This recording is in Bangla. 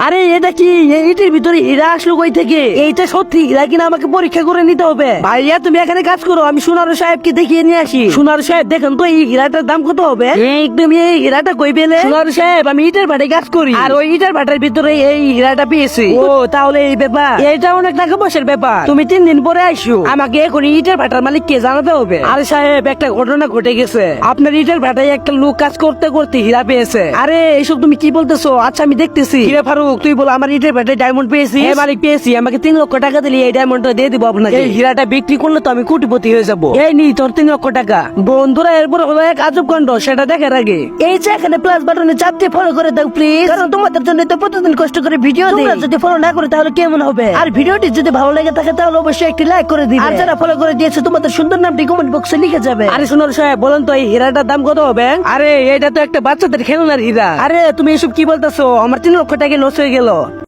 আরে এটা কি এটার ভিতরে হীরা আসলো কই থেকে? এইটা সত্যি হীরা কিনা আমাকে পরীক্ষা করে নিতে হবে। ভাইয়া তুমি এখানে কাজ করো, আমি সোনার সাহেবকে দেখিয়ে নিয়ে আসি। সোনার সাহেব দেখেন তো এই হীরাটার দাম কত হবে? একদম এই হীরাটা কই পেলে? সোনার সাহেব আমি ইটের ভাটায় কাজ করি, আর ওই ইটের ভাটার ভিতরে এই হীরাটা পেয়েছি। ও তাহলে এই ব্যাপার, এটা অনেক টাকা পয়সার ব্যাপার। তুমি 3 দিন পরে আইসো, আমাকে এখন ইটের ভাটার মালিককে জানাতে হবে। আরে সাহেব একটা ঘটনা ঘটে গেছে, আপনার ইটের ভাটায় একটা লোক কাজ করতে করতে হীরা পেয়েছে। আরে এইসব তুমি কি বলতেছো? আচ্ছা আমি দেখতেছি। কিরে ফারুক, তুই বল আমার ইটের ভাটায় ডায়মন্ড পেয়েছি? হ্যাঁ মালিক পেয়েছি, আমাকে 3 লক্ষ টাকা দিলে এই ডায়মন্ডটা দিয়ে দিব আপনাকে। এই হীরাটা বিক্রি করলে তো আমি কোটিপতি হয়ে যাবো। এই নি তোর 3 লক্ষ টাকা। বন্ধুরা এরপর হলো এক আজব কাণ্ড, সেটা দেখার আগে এই যে এখানে প্লাস বাটনে চাপতে ফলো করে দাও প্লিজ, কারণ তোমাদের জন্য তো প্রতিদিন কষ্ট করে ভিডিও দিই। তোমরা যদি ফলো না করে তাহলে কেমন হবে? আর ভিডিওটি যদি ভালো লেগে থাকে তাহলে অবশ্যই একটি লাইক করে দিবে। আর যারা ফলো করে দিয়েছে তোমাদের সুন্দর নামটি কমেন্ট বক্সে লিখে যাবে। আরে সোনার সাহেব বলেন তো এই হীরাটার দাম কত হবে? আরে এটা তো একটা বাচ্চাদের খেলনার হীরা। আরে তুমি এসব কি বলতেছো? আমার 3 লক্ষ টাকা লস হয়ে গেল।